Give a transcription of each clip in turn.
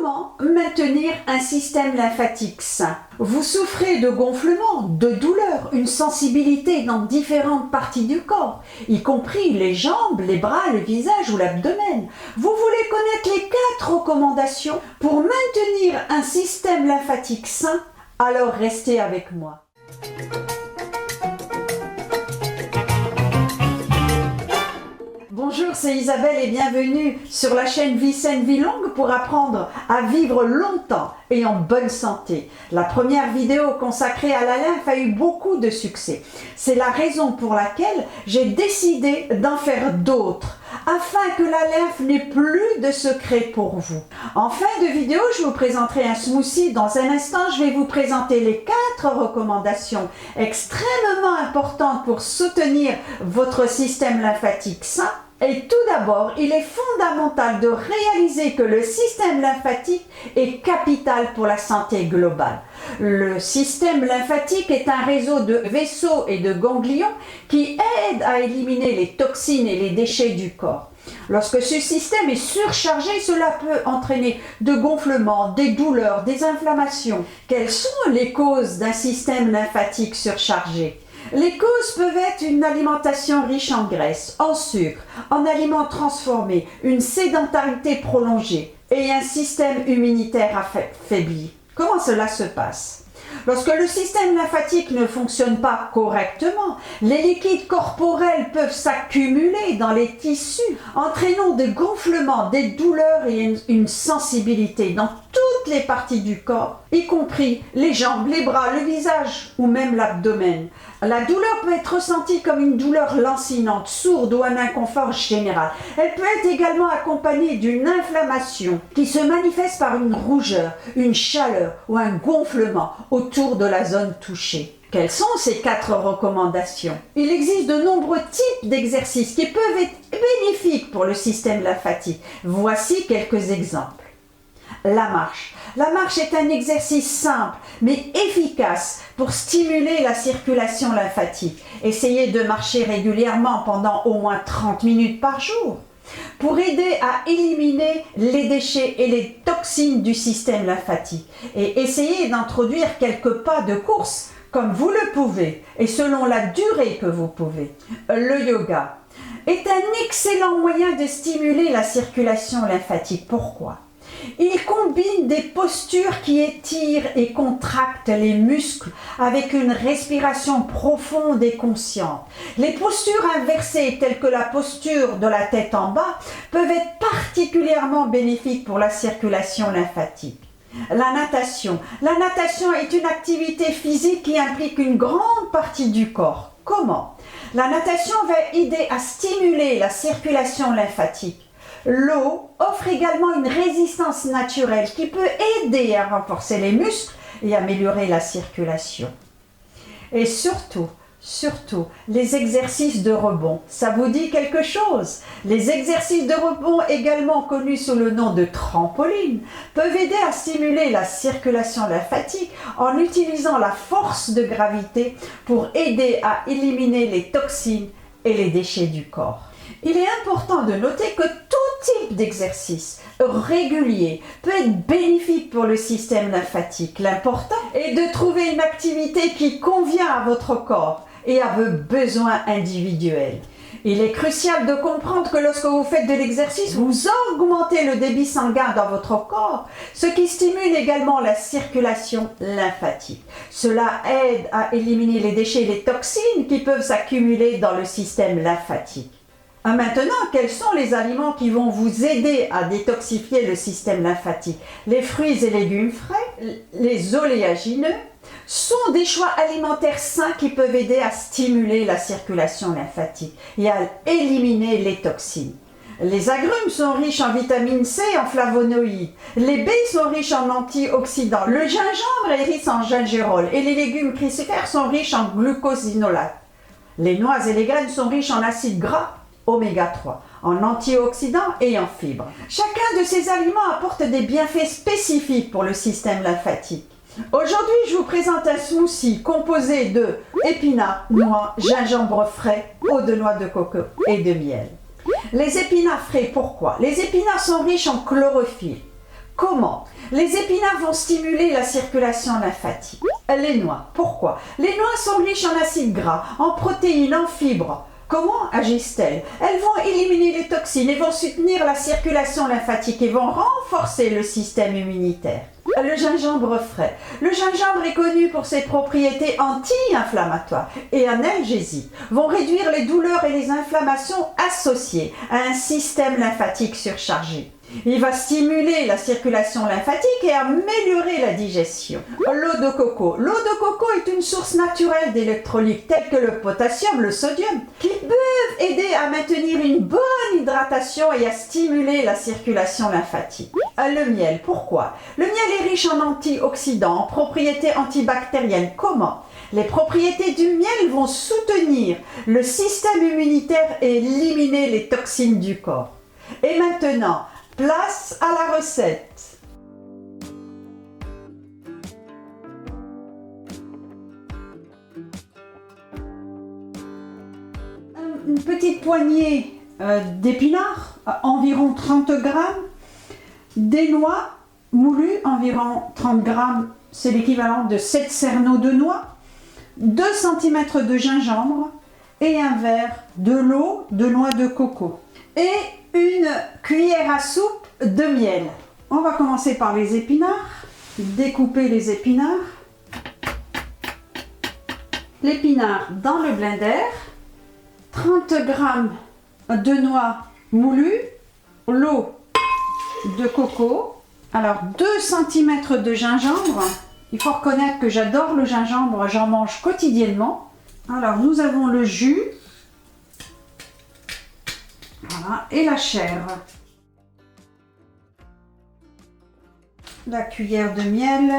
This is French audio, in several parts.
Comment maintenir un système lymphatique sain? Vous souffrez de gonflements, de douleurs, une sensibilité dans différentes parties du corps, y compris les jambes, les bras, le visage ou l'abdomen. Vous voulez connaître les 4 recommandations pour maintenir un système lymphatique sain? Alors restez avec moi. Bonjour, c'est Isabelle et bienvenue sur la chaîne Vie saine, vie longue pour apprendre à vivre longtemps et en bonne santé. La première vidéo consacrée à la lymphe a eu beaucoup de succès. C'est la raison pour laquelle j'ai décidé d'en faire d'autres afin que la lymphe n'ait plus de secret pour vous. En fin de vidéo, je vous présenterai un smoothie. Dans un instant, je vais vous présenter les 4 recommandations extrêmement importantes pour soutenir votre système lymphatique sain. Et tout d'abord, il est fondamental de réaliser que le système lymphatique est capital pour la santé globale. Le système lymphatique est un réseau de vaisseaux et de ganglions qui aident à éliminer les toxines et les déchets du corps. Lorsque ce système est surchargé, cela peut entraîner de gonflements, des douleurs, des inflammations. Quelles sont les causes d'un système lymphatique surchargé? Les causes peuvent être une alimentation riche en graisse, en sucre, en aliments transformés, une sédentarité prolongée et un système immunitaire affaibli. Comment cela se passe? Lorsque le système lymphatique ne fonctionne pas correctement, les liquides corporels peuvent s'accumuler dans les tissus, entraînant des gonflements, des douleurs et une sensibilité dans toutes les parties du corps, y compris les jambes, les bras, le visage ou même l'abdomen. La douleur peut être ressentie comme une douleur lancinante, sourde ou un inconfort général. Elle peut être également accompagnée d'une inflammation qui se manifeste par une rougeur, une chaleur ou un gonflement autour de la zone touchée. Quelles sont ces 4 recommandations? Il existe de nombreux types d'exercices qui peuvent être bénéfiques pour le système lymphatique. Voici quelques exemples. La marche. La marche est un exercice simple mais efficace pour stimuler la circulation lymphatique. Essayez de marcher régulièrement pendant au moins 30 minutes par jour pour aider à éliminer les déchets et les toxines du système lymphatique. Et essayez d'introduire quelques pas de course comme vous le pouvez et selon la durée que vous pouvez. Le yoga est un excellent moyen de stimuler la circulation lymphatique. Pourquoi? Il combine des postures qui étirent et contractent les muscles avec une respiration profonde et consciente. Les postures inversées, telles que la posture de la tête en bas, peuvent être particulièrement bénéfiques pour la circulation lymphatique. La natation. La natation est une activité physique qui implique une grande partie du corps. Comment? La natation va aider à stimuler la circulation lymphatique. L'eau offre également une résistance naturelle qui peut aider à renforcer les muscles et améliorer la circulation. Et surtout, les exercices de rebond. Ça vous dit quelque chose? Les exercices de rebond, également connus sous le nom de trampoline, peuvent aider à stimuler la circulation lymphatique en utilisant la force de gravité pour aider à éliminer les toxines et les déchets du corps. Il est important de noter que tout type d'exercice régulier peut être bénéfique pour le système lymphatique. L'important est de trouver une activité qui convient à votre corps et à vos besoins individuels. Il est crucial de comprendre que lorsque vous faites de l'exercice, vous augmentez le débit sanguin dans votre corps, ce qui stimule également la circulation lymphatique. Cela aide à éliminer les déchets et les toxines qui peuvent s'accumuler dans le système lymphatique. Maintenant, quels sont les aliments qui vont vous aider à détoxifier le système lymphatique? Les fruits et légumes frais, les oléagineux, sont des choix alimentaires sains qui peuvent aider à stimuler la circulation lymphatique et à éliminer les toxines. Les agrumes sont riches en vitamine C et en flavonoïdes. Les baies sont riches en antioxydants. Le gingembre est riche en gingerol et les légumes crucifères sont riches en glucosinolates. Les noix et les graines sont riches en acides gras oméga 3, en antioxydants et en fibres. Chacun de ces aliments apporte des bienfaits spécifiques pour le système lymphatique. Aujourd'hui, je vous présente un smoothie composé de épinards, noix, gingembre frais, eau de noix de coco et de miel. Les épinards frais, pourquoi? Les épinards sont riches en chlorophylle. Comment? Les épinards vont stimuler la circulation lymphatique. Les noix, pourquoi? Les noix sont riches en acides gras, en protéines, en fibres. Comment agissent-elles? Elles vont éliminer les toxines et vont soutenir la circulation lymphatique et vont renforcer le système immunitaire. Le gingembre frais. Le gingembre est connu pour ses propriétés anti-inflammatoires et analgésiques, vont réduire les douleurs et les inflammations associées à un système lymphatique surchargé. Il va stimuler la circulation lymphatique et améliorer la digestion. L'eau de coco. L'eau de coco est une source naturelle d'électrolytes tels que le potassium, le sodium, qui peuvent aider à maintenir une bonne hydratation et à stimuler la circulation lymphatique. Le miel, pourquoi? Le miel est riche en antioxydants, en propriétés antibactériennes. Comment? Les propriétés du miel vont soutenir le système immunitaire et éliminer les toxines du corps. Et maintenant, place à la recette. Une petite poignée d'épinards, environ 30 grammes, des noix moulues, environ 30 grammes, c'est l'équivalent de 7 cerneaux de noix, 2 cm de gingembre et un verre de l'eau de noix de coco. Et une cuillère à soupe de miel. On va commencer par les épinards. Découper les épinards. L'épinard dans le blender. 30 g de noix moulues. L'eau de coco. Alors 2 cm de gingembre. Il faut reconnaître que j'adore le gingembre, j'en mange quotidiennement. Alors nous avons le jus. Voilà, et la chair. La cuillère de miel.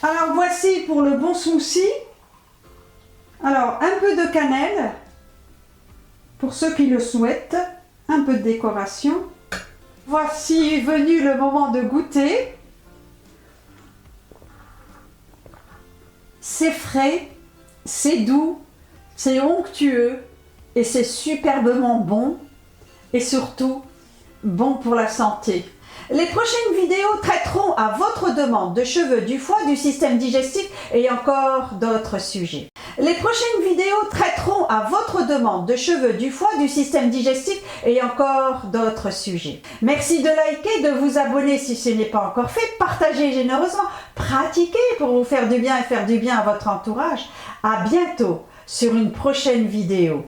Alors voici pour le bon smoothie. Alors un peu de cannelle, pour ceux qui le souhaitent, un peu de décoration. Voici venu le moment de goûter. C'est frais, c'est doux, c'est onctueux et c'est superbement bon et surtout bon pour la santé. Les prochaines vidéos traiteront à votre demande de cheveux, du foie, du système digestif et encore d'autres sujets. Les prochaines vidéos traiteront à votre demande de cheveux, du foie, du système digestif et encore d'autres sujets. Merci de liker, de vous abonner si ce n'est pas encore fait, partagez généreusement, pratiquez pour vous faire du bien et faire du bien à votre entourage. À bientôt sur une prochaine vidéo.